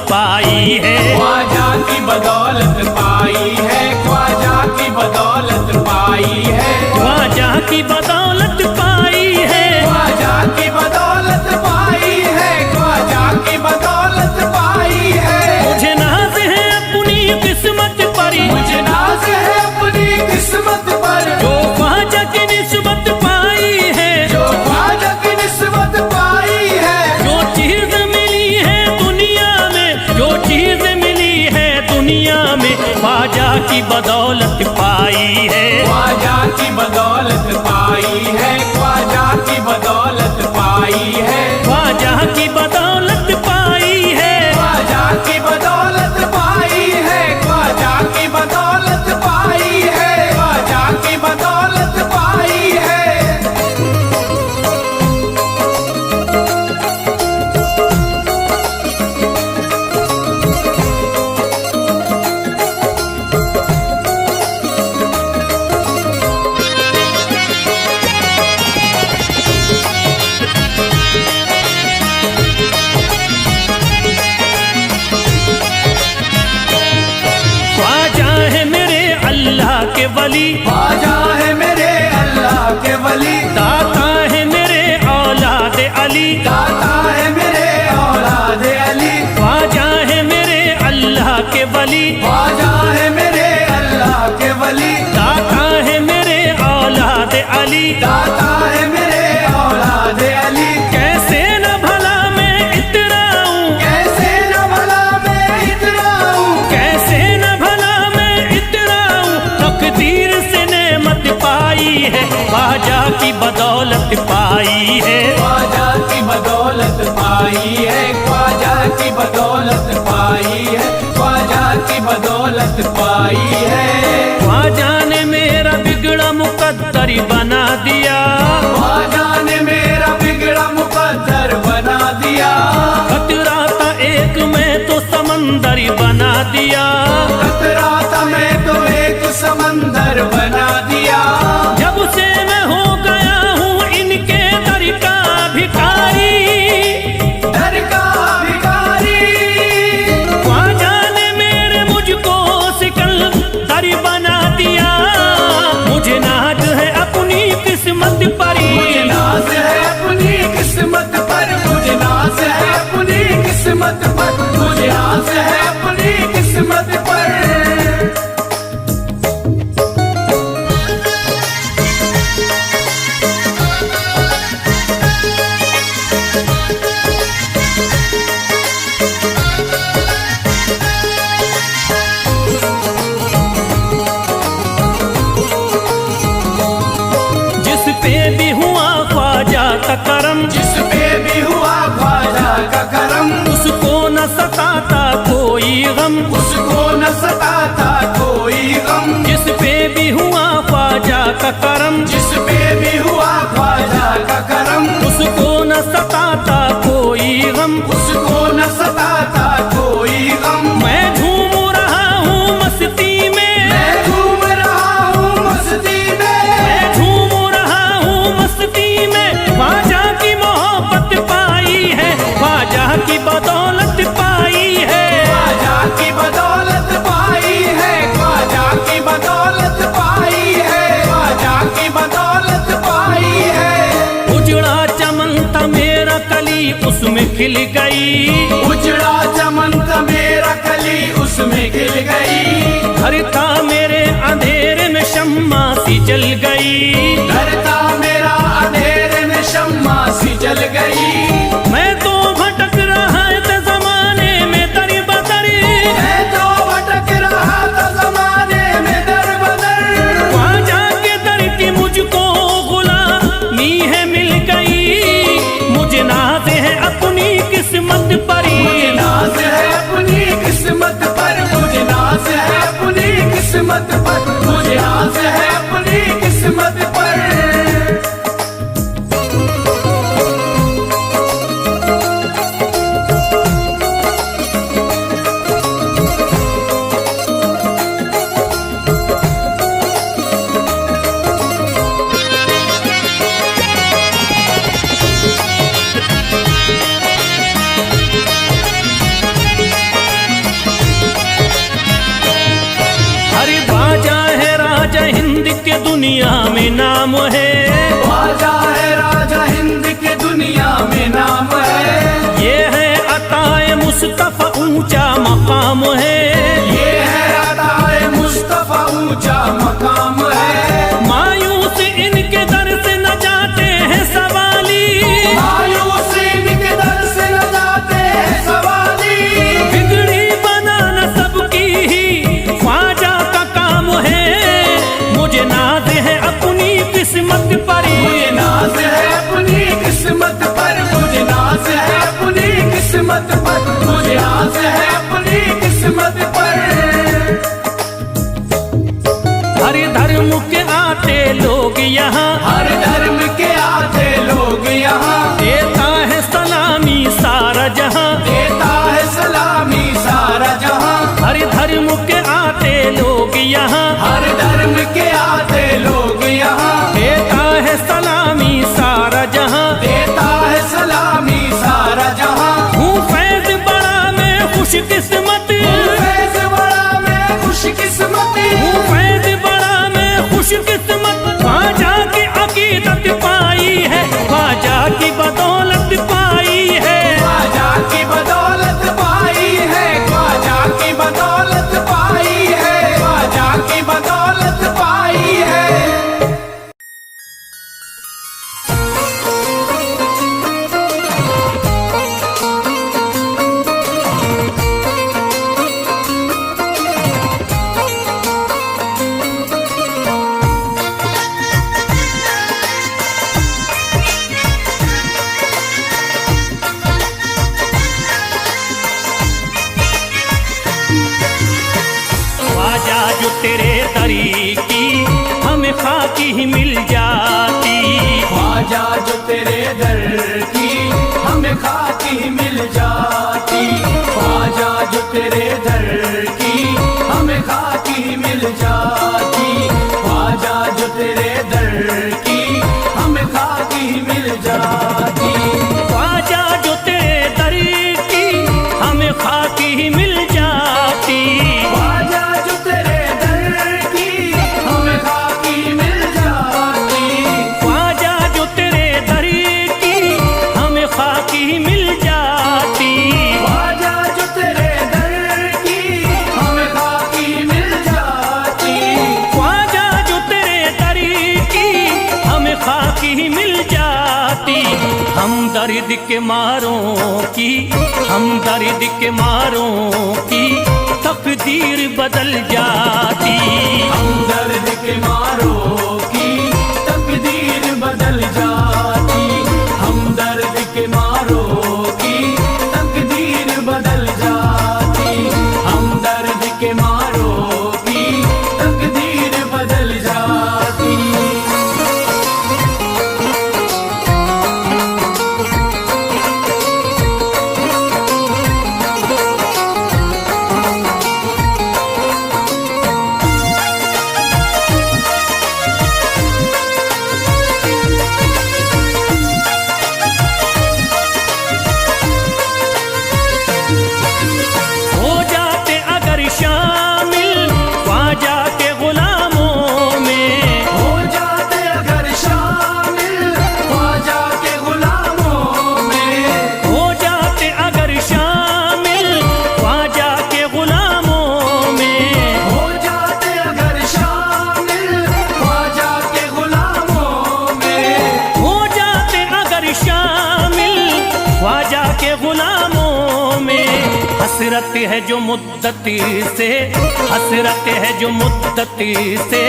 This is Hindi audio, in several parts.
पाई है। ख्वाजा की बदौलत पाई है, ख्वाजा की बदौलत पाई है, ख्वाजा की बदौलत पाई है, ख्वाजा की बदौलत पाई है, ख्वाजा की बदौलत पाई है। मुझे नाज है अपनी किस्मत पर, मुझे नाज है अपनी किस्मत पर, जो ख्वाजा की निस्बत पाई है, जो ख्वाजा की निस्बत पाई है। जो चीज मिली है दुनिया में, जो चीज मिली है दुनिया में, ख्वाजा की बदौलत पाई है। ख्वाजा की बदौलत पाई है, ख्वाजा की बदौलत पाई है, ख्वाजा की बदौलत पाई है, ख्वाजा की बदौलत पाई है, ख्वाजा की बदौलत पाई है, ख्वाजा की बदौलत पाई है। ख्वाजा है मेरे अल्लाह के वली, ख्वाजा है मेरे अल्लाह के वली, दाता है मेरे औलाद अली, दाता है मेरे औलाद अली, ख्वाजा है मेरे अल्लाह के वली, ख्वाजा है मेरे अल्लाह के वली, दाता है मेरे औलाद अली। दाता है मेरे औलाद अली। कैसे न भला मैं इतराऊं, कैसे न भला मैं इतराऊं, कैसे न भला मैं इतराऊं, तकदीर से नेमत पाई है, ख्वाजा की बदौलत पाई है। ख्वाजा की बदौलत पाई है, ख्वाजा की बदौलत पाई है, ख्वाजा की बदौलत पाई है। ख्वाजा ने मेरा बिगड़ा मुकद्दर बना दिया, ख्वाजा ने मेरा बिगड़ा मुकद्दर बना दिया, खतरा था एक में तो समंदर बना दिया, खतरा था मैं तो एक समंदर बना दिया। जब से मैं हो गया हूँ इनके दर का भिखारी, दर का भिखारी, ख्वाजा ने मेरे मुझको सिकंदर बना दिया। मुझे नाज है अपनी किस्मत पर, मुझे नाज है अपनी किस्मत पर, मुझे नाज है अपनी किस्मत पर, मुझे नाज है अपनी किस्मत पर। जिस पे भी हुआ ख्वाजा का करम, जिस पे भी हुआ ख्वाजा का करम, उसको न सताता कोई गम, उसको न सताता कोई गम। जिस पे भी हुआ ख्वाजा का करम, जिस पे भी हुआ ख्वाजा का करम, उसको न सताता कोई गम। उसको न सताता कोई गम। मैं झूम रहा हूँ मस्ती में, मैं झूम रहा हूँ मस्ती में, मैं झूम रहा हूँ मस्ती में, ख्वाजा की मोहब्बत पाई है, ख्वाजा की बदौलत पाई है। ख्वाजा की बदौलत पाई है, ख्वाजा की बदौलत पाई है, ख्वाजा की बदौलत पाई है। उजड़ा चमन था मेरा कली उसमें खिल गई, उजड़ा चमन था मेरा कली उसमें खिल गई, घर था मेरे अंधेरे में शम्मा सी जल गई, घर था मेरा अंधेरे में शम्मा सी जल गई। मैं तो भटक रहा था जमाने में दर बदर, मैं तो भटक रहा था जमाने में दर बदर, ख्वाजा के दर की मुझको गुलामी है मिल गई। मुझे नाज है अपनी किस्मत पर, मुझे नाज दुनिया में नाम है, ख्वाजा है राजा हिंद के दुनिया में नाम है। ये है अताए मुस्तफा ऊंचा मकाम है, ये है अताए मुस्तफा ऊंचा मकाम है। मायूस इनके दर से न जाते हैं सवाली, मायूस इनके दर से न जाते हैं सवाली। बिगड़ी बनाना सबकी ही ख्वाजा का काम है। मुझे नाज है अपनी किस्मत पर, मुझे नाज है अपनी किस्मत पर, मुझे नाज है अपनी किस्मत पर, मुझे नाज है अपनी किस्मत पर। हर धर्म के आते लोग यहाँ, हर धर्म के आते लोग यहाँ, देता है सलामी सारा जहाँ, देता है सलामी सारा जहाँ। हर धर्म के आते लोग यहाँ, हर धर्म के आते लोग यहाँ, देता है सलामी सारा जहाँ, देता है सलामी सारा जहाँ। हूँ फैज बड़ा मैं खुशकिस्मत, फैज बड़ा मैं खुशकिस्मत, हूँ फैज बड़ा मैं खुशकिस्मत। ख्वाजा की अकीदत पाई है, ख्वाजा की बदौलत पाई है, ख्वाजा की बदौलत पाई है, ख्वाजा की बदौलत पाई है, ख्वाजा की बदौलत पाई है। ख्वाजा जो तेरे दरी की हमें खाकी ही मिल जाती, ख्वाजा जो तेरे दर की हमें खाकी मिल जाती, ख्वाजा जो तेरे दर की हमें खाकी मिल जाती, ख्वाजा जो तेरे दर की हमें खाकी मिल जाती। ख्वाजा जो तेरे दरी की हमें खाकी ही मिल जाती, ख्वाजा जो तेरे दर की हमें खाकी मिल जाती, ख्वाजा जो तेरे दरी की हमें खाकी ही मिल जाती, ख्वाजा जो तेरे दर की हमें खाकी मिल जाती, ख्वाजा जो तेरे दरी की हमें खाकी ही मिल जाती। हम दर्द के मारों की, हम दर्द के मारों की तकदीर बदल जाती, हम दर्द के मारों की तकदीर बदल जाती, हम दर्द के मारों की तकदीर बदल जाती, हम दर्द के मारों की तकदीर बदल जाती। हो जाते अगर शामिल ख्वाजा के गुलामों में, हो जाते अगर शामिल ख्वाजा के गुलामों में, हो जाते अगर शामिल ख्वाजा के गुलामों में, हो जाते अगर शामिल ख्वाजा के गुलामों में, हो जाते अगर शामिल ख्वाजा के गुलामों में। हसरत है जो मुद्दती से, हसरत है जो मुद्दती से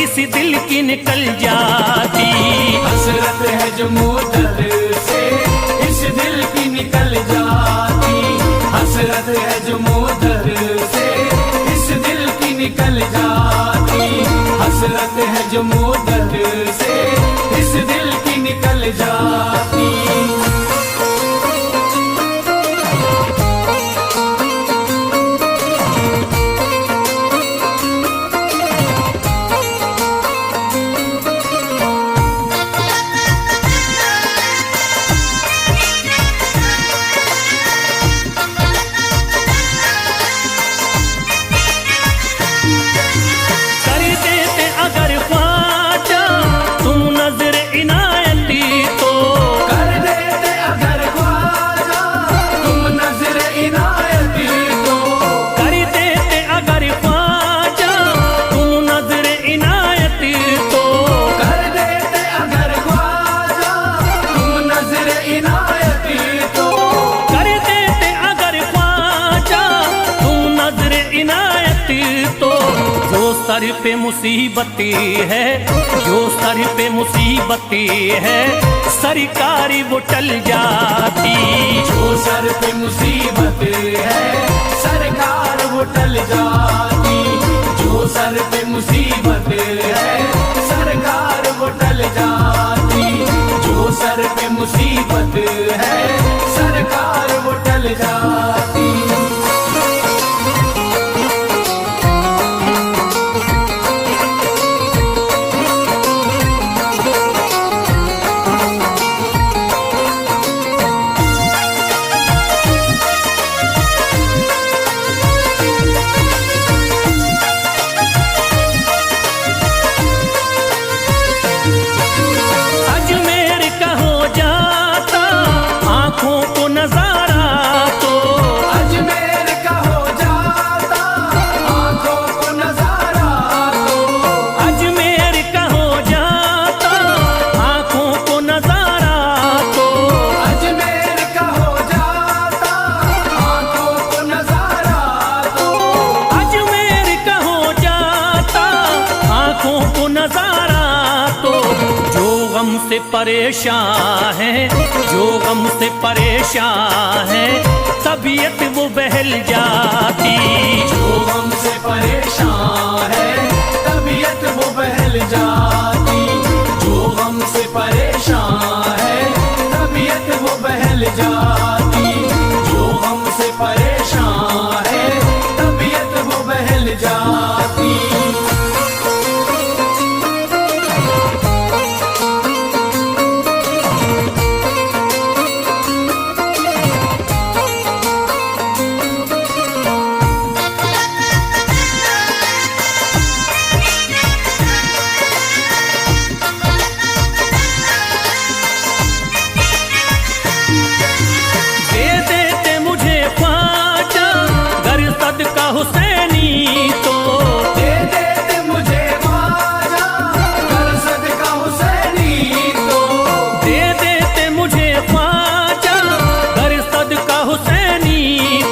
इस दिल की निकल जाती, हसरत है जो मुद्दत से इस दिल की निकल जाती, हसरत है जो मुद्दत से इस दिल की निकल जाती, हसरत है जो मुद्दत से इस दिल की निकल जाती। कर देते अगर ख्वाजा सर पे मुसीबतें है, जो सर पे मुसीबतें है, सरकारी वो टल जाती। जो सर पे मुसीबत है सरकार वो टल जाती। जो सर पे मुसीबत है सरकार वो टल जाती। जो सर पे मुसीबत है सरकार वो टल जाती। से परेशान है, जो गम से परेशान है, तबीयत वो बहल जाती। जो गम से परेशान है तबीयत वो बहल जाती। जो गम से परेशान है तबीयत वो बहल जाती। जो गम से परेशान है तबीयत वो बहल जाती। हुसैनी तो दे देते मुझे ख्वाजा कर सदका हुसैनी तो। दे देते मुझे ख्वाजा कर सदका हुसैनी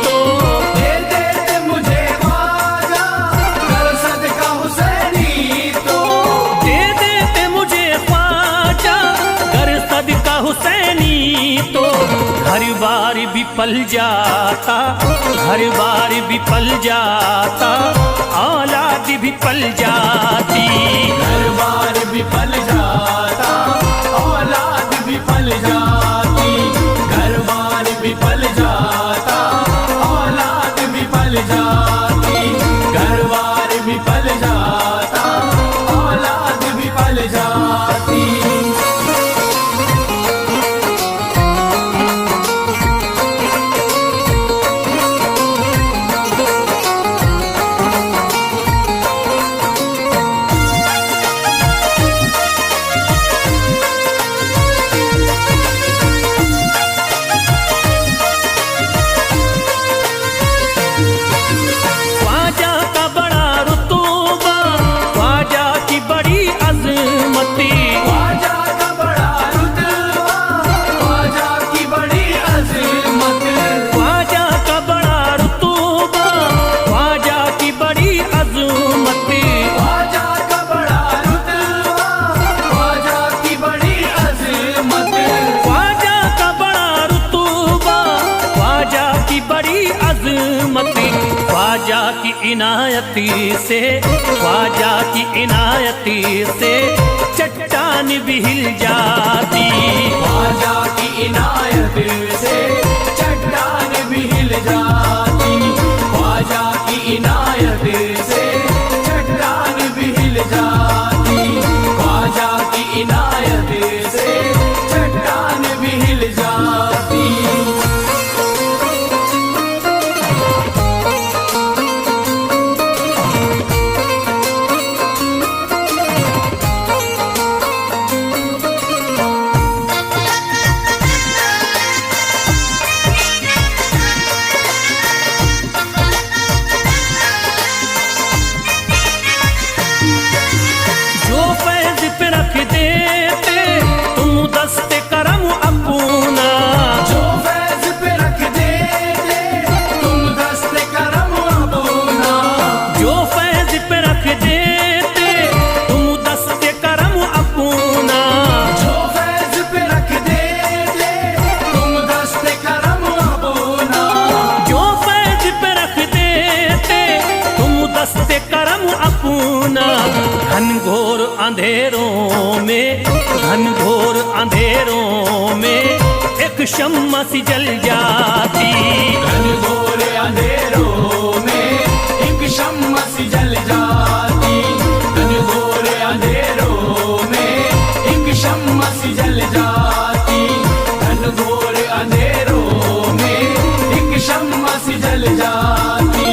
तो। दे देते मुझे ख्वाजा कर सदका हुसैनी तो। दे देते मुझे ख्वाजा कर सदका हुसैनी तो। घर बार भी पल जाता, घर बार भी पल जाता, औलाद भी पल जाती। घर बार भी पल जाता औलाद भी पल जाती। घर बार भी पल जाता औलाद भी पल जाती। घर बार भी पल जाता औलाद भी पल जाती। ख्वाजा की इनायती से, ख्वाजा की इनायती से चट्टान भी हिल जाती। ख्वाजा की इनायत से चट्टान भी हिल जाती। ख्वाजा की इनायत से चट्टान भी हिल जाती। ख्वाजा की इनायत से चट्टान भी हिल जाती। अंधेरों में, घनघोर अंधेरों में एक शम्मा सी जल जाती। घनघोर अंधेरों में एक शम्मा सी जल जाती। घनघोर अंधेरों में एक शम्मा सी जल जाती। घनघोर अंधेरों में एक शम्मा सी जल जाती।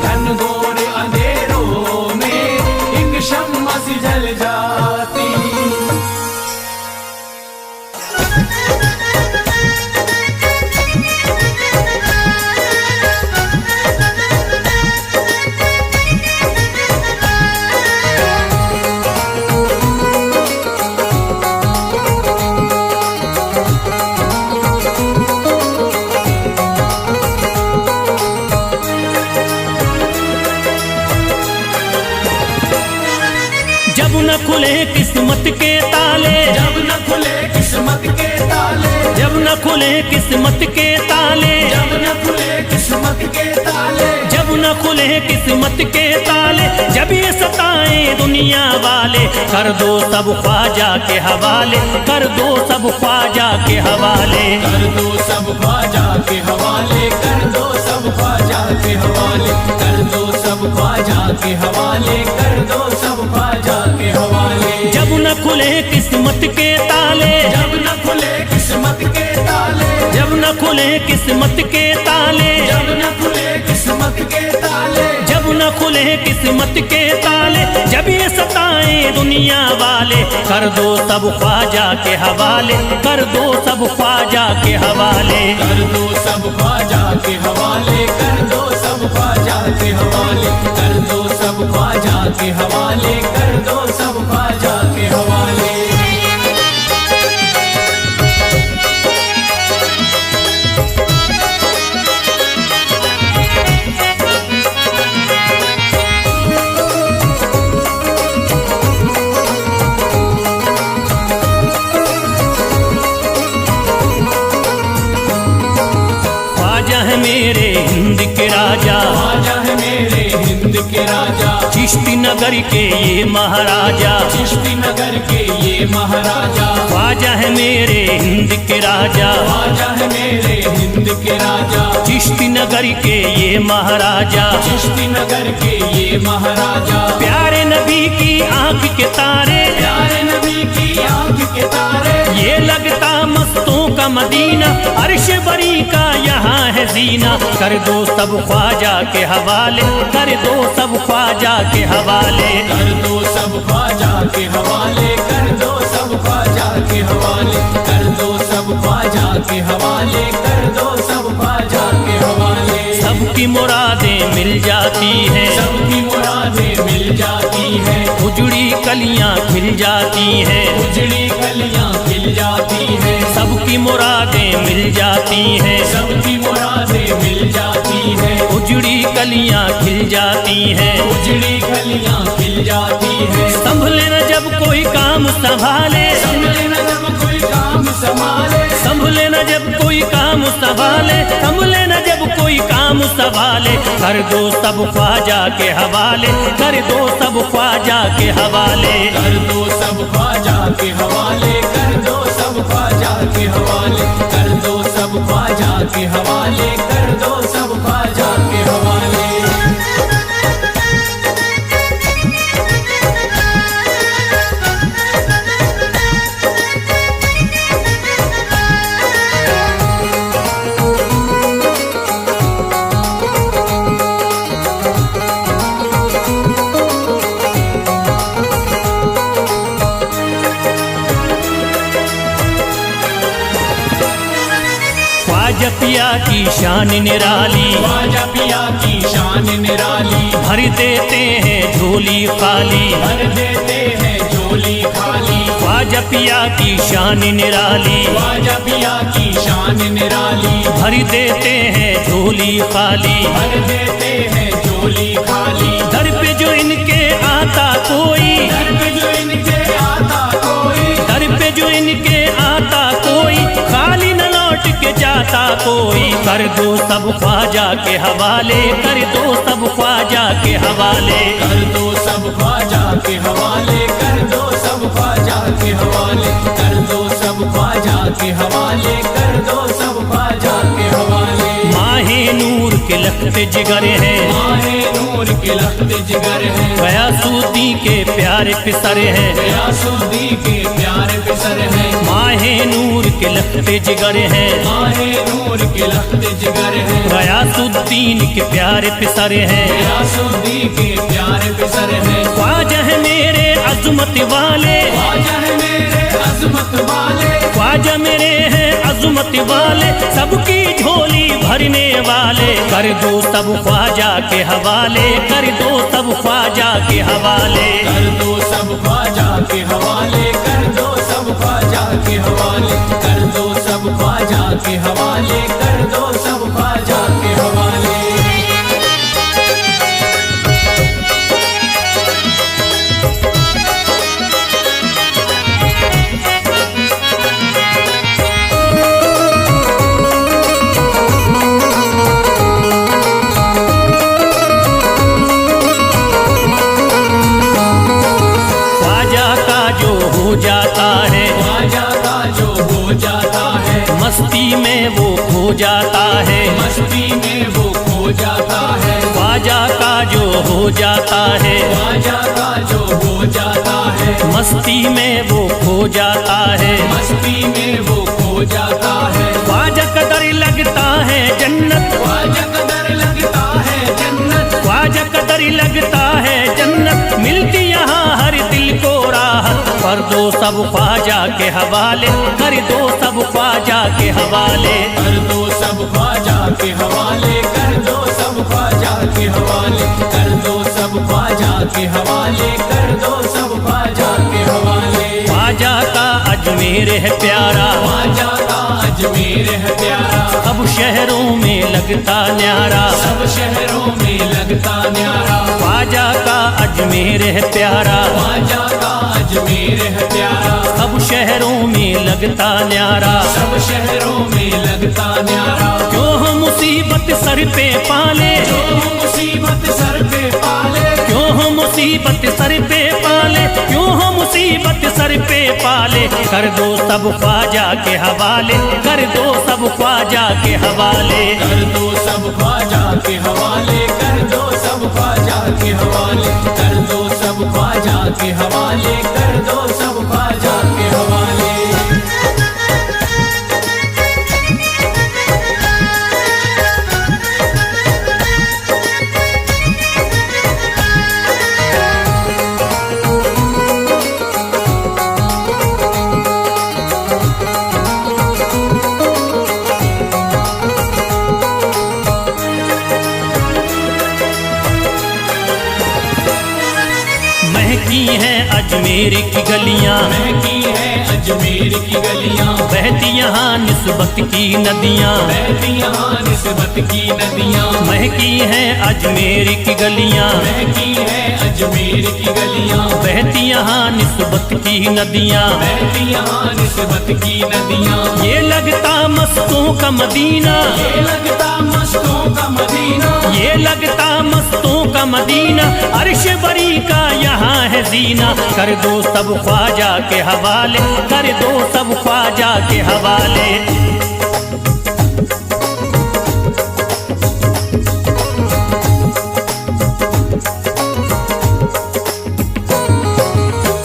घनघोर अंधेरों में एक शम्मा सी जल जाती। जब न खुले किस्मत के ताले, जब न खुले किस्मत के ताले, जब न खुले किस्मत के ताले, जब न खुले किस्मत के ताले, जब न खुले किस्मत के ताले, जब ये सताए दुनिया वाले, कर दो सब ख्वाजा के हवाले, कर दो सब ख्वाजा के हवाले। कर दो सब ख्वाजा के हवाले, कर दो सब ख्वाजा के हवाले, कर दो सब ख्वाजा के हवाले, कर दो सब ख्वाजा के हवाले। जब न खुले किस्मत के ताले, जब न खुले किस्मत के ताले, जब न खुले किस्मत के ताले, जब न खुले किस्मत के ताले, जब न खुले किस्मत के ताले, जब ये सताए दुनिया वाले, कर दो सब ख्वाजा के हवाले, कर दो सब ख्वाजा के हवाले। कर दो सब ख्वाजा के हवाले, कर दो सब ख्वाजा के हवाले, कर दो सब ख्वाजा के हवाले, कर दो सब ख्वाजा के हवाले। ख्वाजा है मेरे हिंद के राजा, ख्वाजा है मेरे हिंद के राजा, चिश्ती नगर के ये महाराजा, चिश्ती नगर के ये महाराजा। ख्वाजा है मेरे हिंद के राजा, ख्वाजा है मेरे हिंद के राजा, चिश्ती नगर के ये महाराजा। चिश्ती नगर के ये महाराजा। प्यारे नबी की आंख के तारे, प्यारे नबी की आंख के तारे, ये लगता मस्तों का मदीना, अर्श बरी का यहाँ है जीना। कर दो सब ख्वाजा के हवाले, कर दो सब ख्वाजा के हवाले। कर दो सब ख्वाजा के हवाले, कर दो सब ख्वाजा के हवाले, कर दो सब ख्वाजा के हवाले, कर दो सब ख्वाजा के हवाले। सबकी मुरादें मिल जाती हैं, सबकी मुरादें मिल जाती हैं, उजड़ी कलियां खिल जाती हैं, उजड़ी कलियां खिल जाती हैं। सबकी मुरादें मिल जाती हैं, सबकी मुरादें मिल जाती हैं, उजड़ी कलियां खिल जाती हैं। उजड़ी कलियां खिल जाती हैं। संभले न जब कोई काम संभाले, संभले न जब कोई काम संभाले, संभले न जब कोई काम संभाले, संभले न जब कोई काम संभाले। कर दो सब ख्वाजा के हवाले, कर दो सब ख्वाजा के हवाले। कर दो सब ख्वाजा के हवाले, कर दो सब ख्वाजा के हवाले, कर दो सब ख्वाजा के हवाले, कर दो सब ख्वाजा के हवाले। ख्वाजा पिया की शान निराली, ख्वाजा पिया की शान निराली, भर देते हैं झोली खाली, भर देते हैं झोली खाली। ख्वाजा पिया की शान निराली, ख्वाजा पिया की शान निराली, भर देते हैं झोली खाली, भर देते हैं झोली खाली। दर पे जो इनके आता कोई, दर पे जो इनके आता कोई, दर पे जो इनके आता कोई, खाली न लौट के जाता कोई, कर दो सब ख्वाजा के हवाले, कर दो सब ख्वाजा के हवाले। कर दो सब ख्वाजा के हवाले, कर दो सब ख्वाजा के हवाले, कर दो सब ख्वाजा के हवाले, कर दो सब ख्वाजा के हवाले। माहे नूर के लखते जिगर है, माहे नूर के लखते जिगर है, गयासुद्दीन के प्यारे पिसर है, गयासुद्दीन के प्यारे पिसर है। माहे नूर के लखते जिगर है, माहे नूर के लखते जिगर है, गयासुद्दीन के प्यारे पिसर है, गयासुद्दीन के प्यारे पिसर है। ख्वाजा है मेरे अज़मत वाले, ख्वाजा है मेरे अज़मत वाले, ख्वाजा मेरे हैं अज़मत वाले, सबकी झोली भरने वाले। कर दो सब ख्वाजा के हवाले, कर दो सब ख्वाजा के हवाले। कर दो सब ख्वाजा के हवाले, कर दो सब ख्वाजा के हवाले, कर दो सब ख्वाजा के हवाले, कर दो सब ख्वाजा के हवाले। जाता है ख्वाजा का जो हो जाता है, मस्ती में वो खो जाता है, मस्ती में वो खो जाता है। ख्वाजा का जो हो जाता है, ख्वाजा का जो हो जाता है, मस्ती में वो खो जाता है, मस्ती में वो खो जाता है। ख्वाजा कदर लगता है जन्नत, ख्वाजा कदर लगता है जन्नत, ख्वाजा कदर लगता है जन्नत, मिलती यहाँ हर दिल को राहत। कर दो सब ख्वाजा के हवाले, कर दो सब ख्वाजा के हवाले। कर दो सब ख्वाजा के हवाले, कर दो सब ख्वाजा के हवाले, कर दो सब ख्वाजा के हवाले, कर दो सब ख्वाजा के हवाले। ख्वाजा का अजमेर है प्यारा, ख्वाजा का अजमेर है प्यारा, सब शहरों में लगता न्यारा, सब शहरों में लगता न्यारा। ख्वाजा का अजमेर है प्यारा, ख्वाजा का अजमेर है प्यारा, सब शहरों में लगता न्यारा, सब शहरों में लगता न्यारा। क्यों हम मुसीबत सर पे पाले, जो मुसीबत सर पे पाले, क्यों हम मुसीबत सर पे पाले, क्यों हम मुसीबत सर पे पाले। कर दो सब ख्वाजा के हवाले, कर दो सब ख्वाजा के हवाले। कर दो सब ख्वाजा के हवाले, कर दो सब ख्वाजा के हवाले, कर दो सब ख्वाजा के हवाले, कर दो सब ख्वाजा के हवाले। महकी हैं अजमेर की गलियां, महकी है अजमेर की गलियां, बहती यहाँ निस्बत की नदियाँ, बहती यहाँ निस्बत की नदियां। महकी हैं अजमेर की गलियां, महकी है अजमेर की गलियां, बहती यहाँ निस्बत की नदियाँ, बहती यहाँ निस्बत की नदियां। ये लगता मस्तों का मदीना, ये लगता मस्तों का मदीना, ये लगता मस्तों का मदीना, अर्श बरी का यहाँ है जीना। कर दो सब ख्वाजा के हवाले, कर दो सब ख्वाजा के हवाले।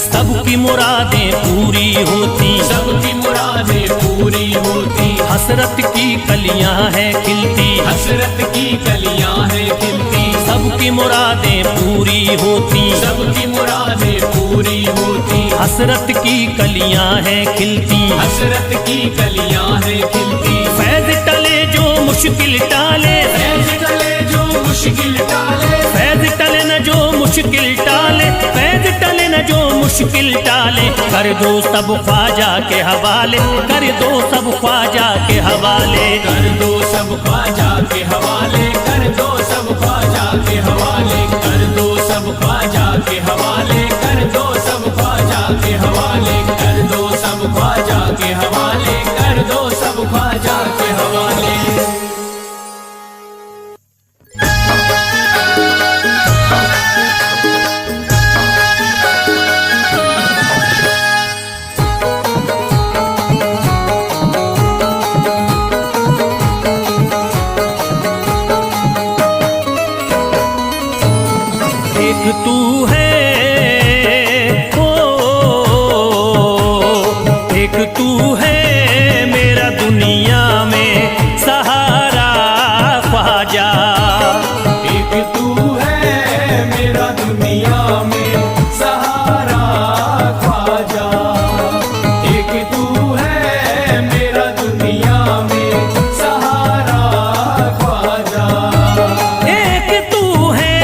सबकी मुरादें पूरी होती, सबकी मुरादें पूरी होती, हसरत की कलियां हैं खिलती, हसरत की कलियां हैं खिलती। सबकी मुरादें पूरी होती, सबकी मुरादें पूरी होती, हसरत की कलियां हैं खिलती, हसरत की कलियां हैं खिलती। फैज टले जो मुश्किल टाले, फैज टले जो मुश्किल टाले, फैज टले न जो मुश्किल टाले, फैज टले न जो मुश्किल टाले। कर दो सब ख्वाजा के हवाले, कर दो सब ख्वाजा के हवाले। कर दो सब ख्वाजा के हवाले, कर दो सब ख्वाजा के हवाले, कर दो सब ख्वाजा के हवाले, कर दो सब ख्वाजा के हवाले, कर दो सब ख्वाजा के हवाले, कर दो सब ख्वाजा के एक तू है, ओ एक तू है मेरा दुनिया में सहारा ख्वाजा। एक तू है मेरा दुनिया में सहारा ख्वाजा। एक तू है मेरा दुनिया में सहारा ख्वाजा। एक तू है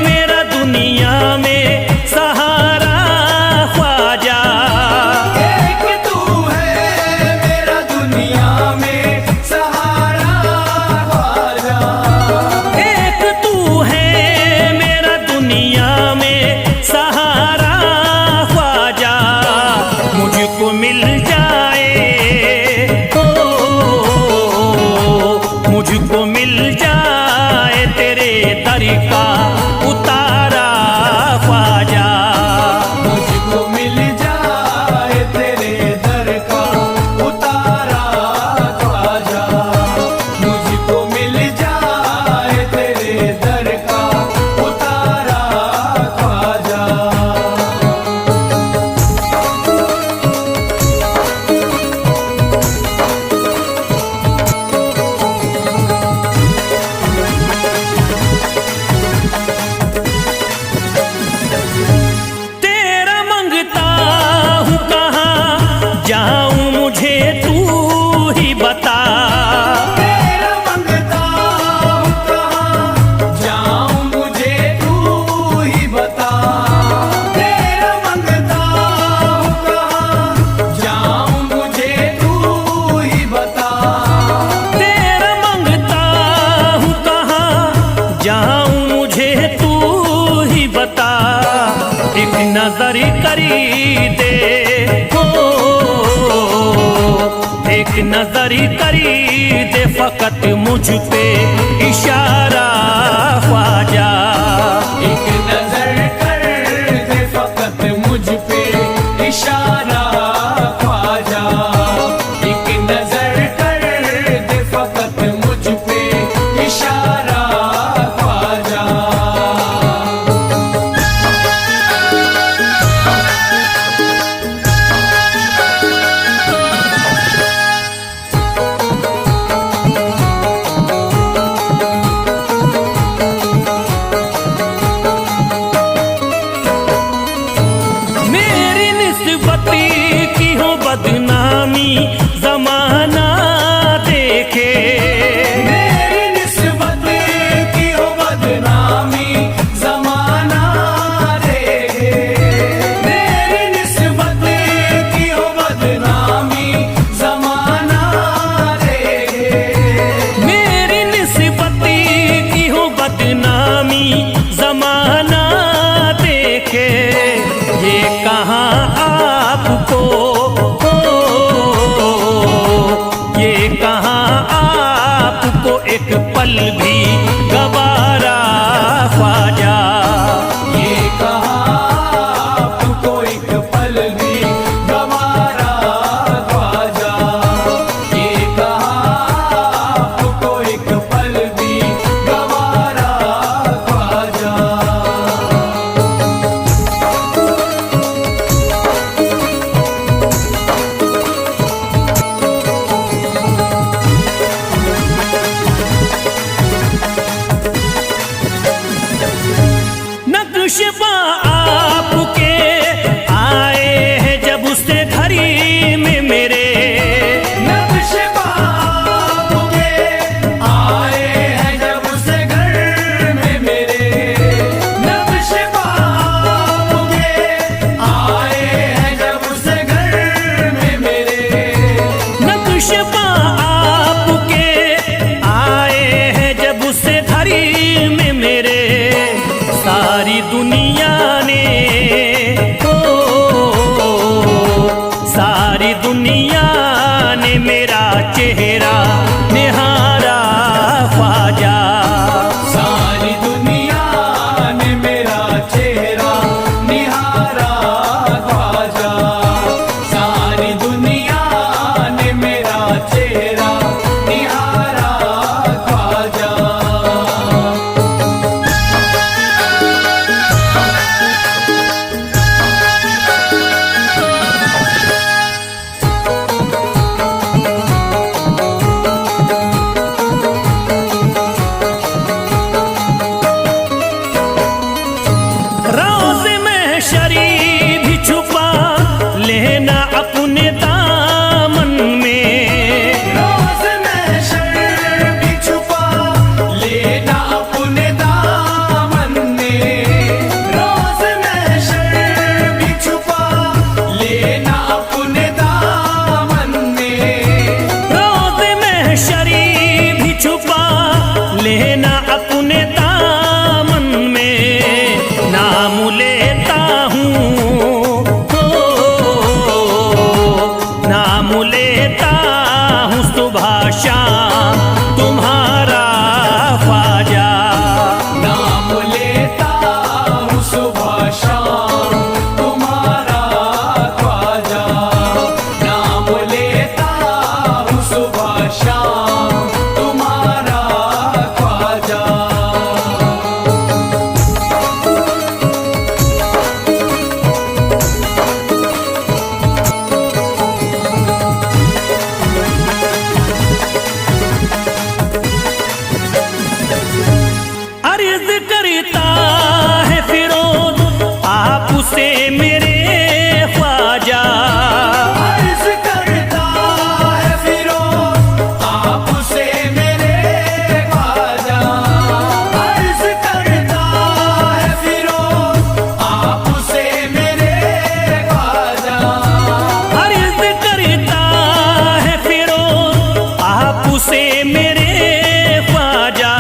मेरा दुनिया में सहारा ख्वाजा। एक तू है मेरा दुनिया में सहारा ख्वाजा। एक तू है मेरा दुनिया में सहारा ख्वाजा। मुझको मिल जाए, ओ मुझको मिल जाए तेरे दर का उतारा ख्वाजा। मुझको मिल जाए तेरे दर का उतारा ख्वाजा। मुझको मिल जाए तेरे दर का उतारा ख्वाजा। तेरा मंगता हूँ कहाँ जाऊँ मुझे तू ही बता। तेरा मंगता हूँ कहाँ जाऊँ मुझे तू ही बता। तेरा मंगता हूँ कहाँ जाऊँ मुझे तू ही बता। तेरा मंगता हूँ कहाँ जाऊँ मुझे तू ही बता। एक नजर करी दे, हो एक नजर करी दे फकत मुझ पे इशारा ख्वाजा। एक नजर कर दे फकत मुझ पे इशारा ख्वाजा। एक नजर कर दे फकत मुझ पे इशारा ख्वाजा। मेरी निस्बती की हो बदनामी जमाना देखे। मेरी निस्बत की हो बदनामी जमाना देखे। मेरी निस्बत की हो बदनामी जमाना देखे। मेरी निस्बती की हो बदनामी जमाना देखे। ये कहाँ आपको, ये कहाँ आपको एक पल भी गवारा ख्वाजा। ये कहाँ आपको एक पल भी गवारा ख्वाजा। ये कहाँ आपको एक पल भी गवारा ख्वाजा। नक्शबा आपके आए हैं जब से घड़ी में मेरे। नक्शबा आपके आए हैं जब से घर में मेरे। नक्शबा आपके आए हैं जब से घर में मेरे। नक्शबा आपके आए हैं जब से घड़ी में मेरे। सारी दुनिया अर्ज करता है फिरोज आपसे मेरे ख्वाजा, अर्ज करता है फिरोज आपसे मेरे ख्वाजा, अर्ज करता है फिरोज आपसे मेरे ख्वाजा, अर्ज करता है फिरोज आपसे मेरे ख्वाजा,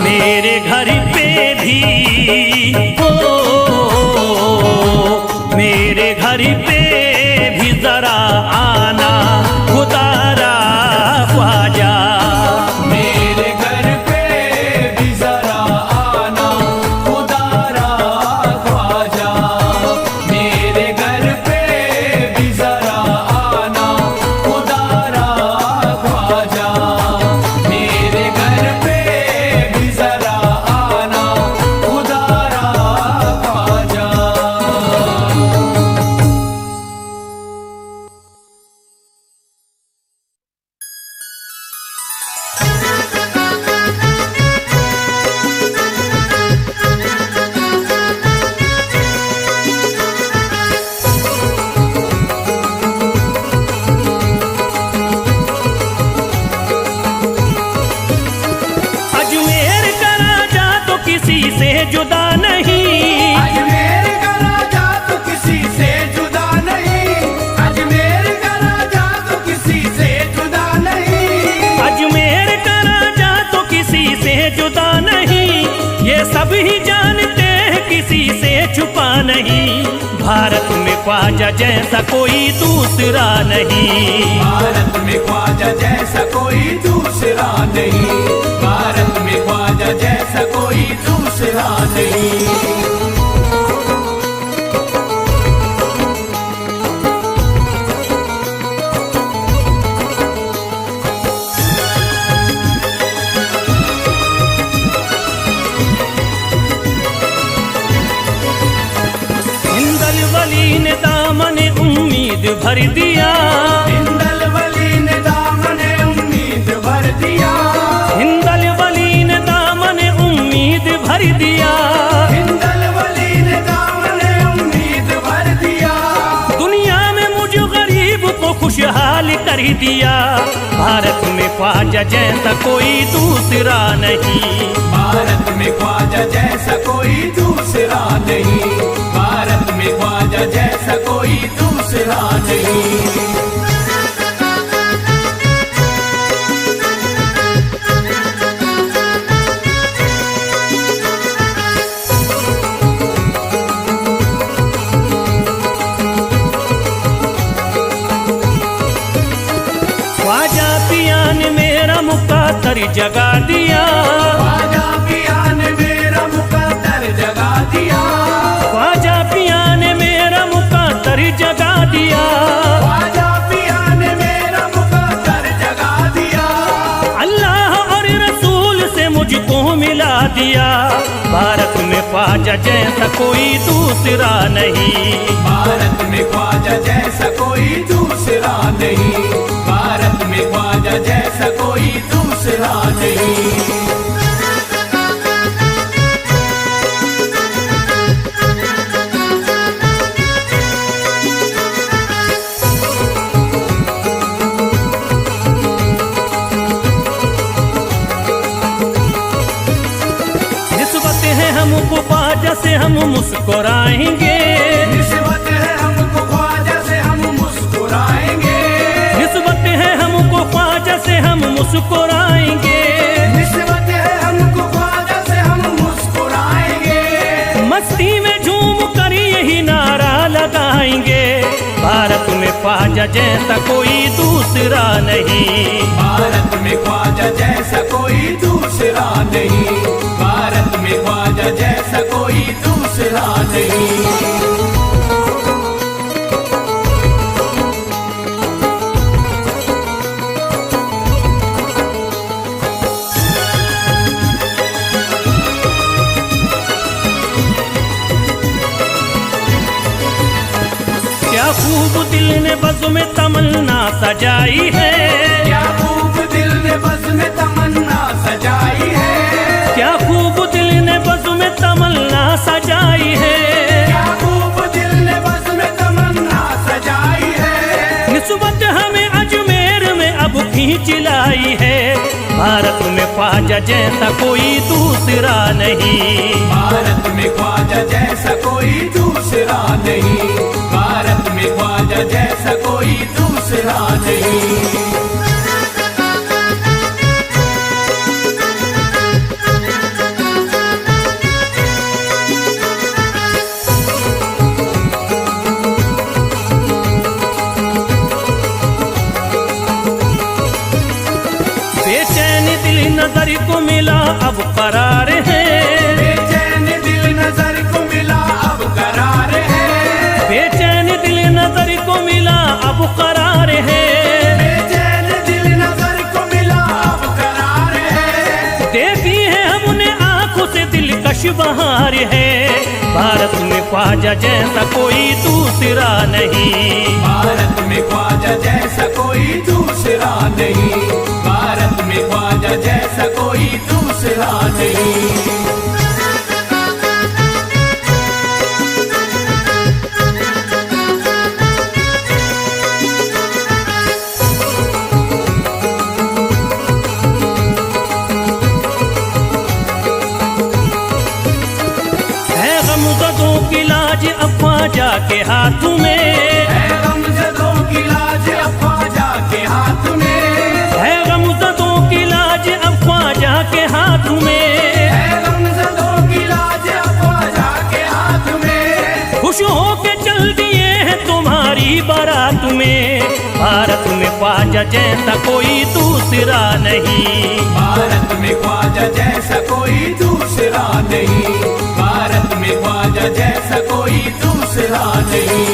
मेरे घर पे भी मेरे घर पे भी जरा आना खुदारा ख्वाजा, मेरे घर पे भी जरा आना खुदारा ख्वाजा, मेरे घर पे भी जरा आना खुदारा ख्वाजा, मेरे घर पे भी जरा आना खुदारा ख्वाजा। अजमेर का राजा तो किसी से जुदा नहीं, अजमेर का राजा तो किसी से जुदा नहीं, अजमेर का राजा तो किसी से जुदा नहीं, अजमेर का राजा तो किसी से जुदा नहीं, ये सब ही जानते हैं किसी से छुपा नहीं, भारत में ख्वाजा जैसा कोई दूसरा नहीं, भारत में ख्वाजा जैसा कोई दूसरा नहीं, भारत में ख्वाजा जैसा कोई दूसरा नहीं। हिंदल वली ने दामन उम्मीद भर दिया, हिंदल वली ने दामन उम्मीद भर दिया, हिंदल वली ने दामन उम्मीद भर दिया, हिंदल वली ने दामन उम्मीद भर दिया, दुनिया में मुझ गरीब को खुशहाल कर दिया, भारत में ख्वाजा जैसा कोई दूसरा नहीं, भारत में ख्वाजा जैसा कोई दूसरा नहीं, भारत में ख्वाजा जैसा कोई दूसरा नहीं। ख्वाजा पिया ने मेरा मुकद्दर जगा दिया, ख्वाजा पिया ने मेरा मुकद्दर जगा दिया, ख्वाजा पिया ने मेरा मुकद्दर जगा दिया, ख्वाजा पिया ने मेरा मुकद्दर जगा दिया, अल्लाह और रसूल से मुझको मिला दिया, भारत में ख्वाजा जैसा कोई दूसरा नहीं, भारत में ख्वाजा जैसा कोई दूसरा नहीं, भारत में ख्वाजा जैसा कोई दूसरा नहीं। निस्बत है हमको ख्वाजा से हम मुस्कुराएंगे, निस्बत है हमको ख्वाजा से हम मुस्कुराएंगे, निस्बत है हमको ख्वाजा से हम मुस्कुराएंगे, निस्बत है हमको ख्वाजा से हम मुस्कुराएंगे, मस्ती में झूम कर यही नारा लगाएंगे, भारत में ख्वाजा जैसा कोई दूसरा नहीं, भारत में ख्वाजा जैसा कोई दूसरा नहीं, भारत में ख्वाजा जैसा कोई दूसरा नहीं। क्या खूब दिल ने बज़्म में तमन्ना सजाई है, क्या खूब दिल ने बज़्म में तमन्ना सजाई है, क्या खूब दिल चिलाई है। भारत में ख्वाजा जैसा कोई दूसरा नहीं, भारत में ख्वाजा जैसा कोई दूसरा नहीं, भारत में ख्वाजा जैसा कोई दूसरा नहीं। बेचैन दिल नजर को मिला अब करार है, बेचैन दिल नजर को मिला अब करार है, बेचैन दिल नजर को मिला अब करार है, बेचैन दिल नजर को मिला अब करार है। देखी है हमने आंखों से दिलकश बहार है। भारत में ख्वाजा जैसा कोई दूसरा नहीं, भारत में ख्वाजा जैसा कोई दूसरा नहीं, भारत में ख्वाजा जैसा कोई दूसरा नहीं। है गमज़दों की लाज अब ख्वाजा के हाथ में, है गमज़दों की लाज अब ख्वाजा के हाथ में, है गमज़दों की लाज अब ख्वाजा के हाथ में, है गमज़दों की लाज अब ख्वाजा के हाथ में। खुश होके चल दिए हैं तुम्हारी बारात में। भारत में ख्वाजा जैसा कोई दूसरा नहीं, भारत में ख्वाजा जैसा कोई दूसरा नहीं, भारत में ख्वाजा जैसा कोई दूसरा नहीं।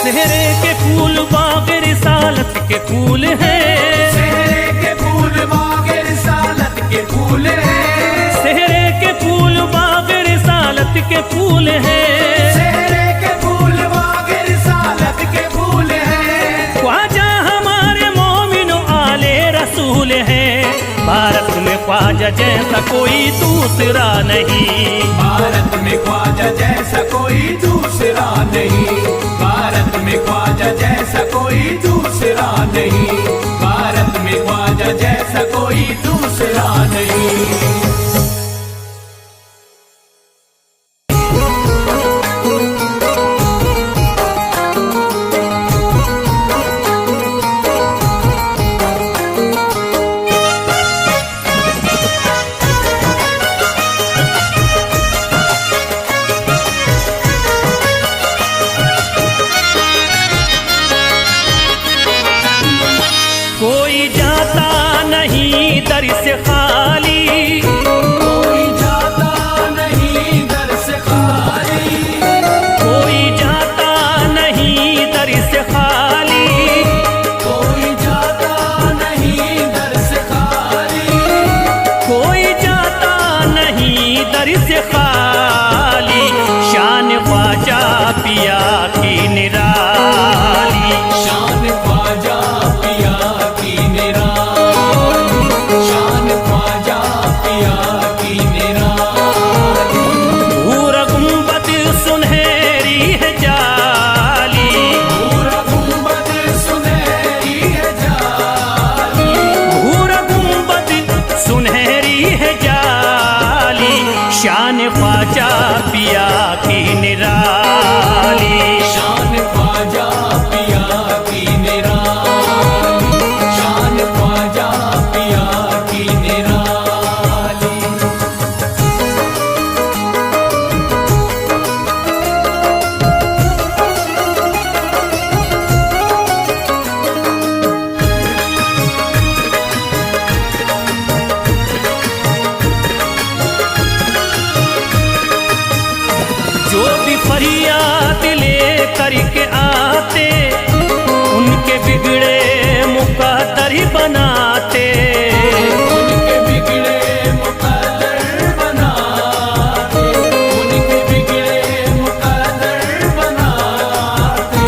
सेहरे के फूल बाग रिसालत के फूल हैं, सेहरे के फूल बाग रिसालत के फूल हैं, सेहरे के फूल बाग रिसालत के फूल हैं, सेहरे के फूल बाग रिसालत के फूल हैं। ख्वाजा हमारे मोमिनो आले रसूल हैं। भारत में ख्वाजा जैसा कोई दूसरा नहीं, भारत में ख्वाजा जैसा कोई दूसरा नहीं, भारत में ख्वाजा जैसा कोई दूसरा नहीं, भारत में ख्वाजा जैसा कोई दूसरा नहीं। कोई जाता नहीं दर से खाली, कोई जाता नहीं दर से खाली, कोई जाता नहीं दर से खाली, कोई जाता नहीं दर से खाली, कोई जाता नहीं दर से खाली। शान ख्वाजा पिया की निराली, शान ख्वाजा पिया की निराली, शान ख्वाजा पिया की निराली। भूरा गुंबद सुनहरी है जाली, पूरा गुंबद सुनहरी है जाली, भूरा गुंबद सुनहरी है जाली। शान ख्वाजा पिया की निराली, शान ख्वाजा पिया की निराली, शान ख्वाजा पिया की निराली। जो भी फरियाद ले करके आते, उनके बिगड़े मुकद्दर बनाते, उनके बिगड़े मुकद्दर बनाते, उनके बिगड़े मुकद्दर बनाते।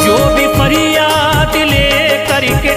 जो भी फरियाद ले करके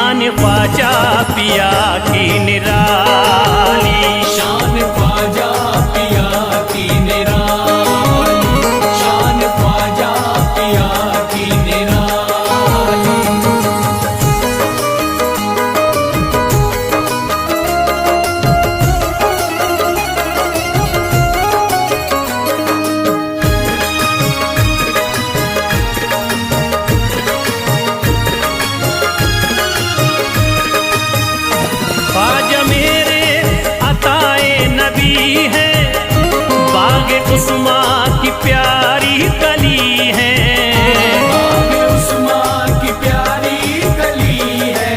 शान ख्वाजा पिया की निराली। शान ख्वाजा पिया की निराली, शान ख्वाजा पिया की निराली। ख्वाजा मेरे अताए नबी है, बाग उस्मा की प्यारी कली है। बाग उस्मा की प्यारी कली है,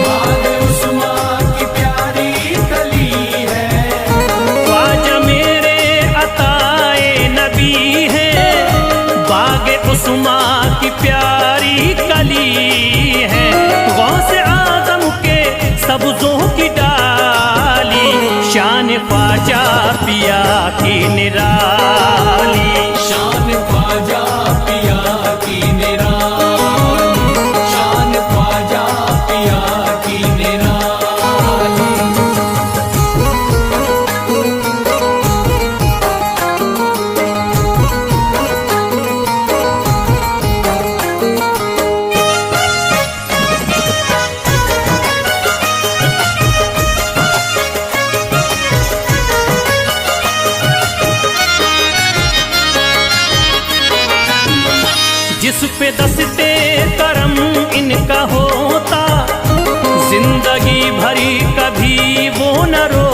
बाग उस्मा की प्यारी कली है। ख्वाजा मेरे अताए नबी है, बाग उस्मा की प्यारी कली है। गौसे आजम के सब्जों की डाली, शान ख्वाजा पिया की निराली। शान ख्वाजा पिया की निराली, शान ख्वाजा पिया की निराली। जिस पे दस्ते करम इनका होता, जिंदगी भरी कभी वो न रो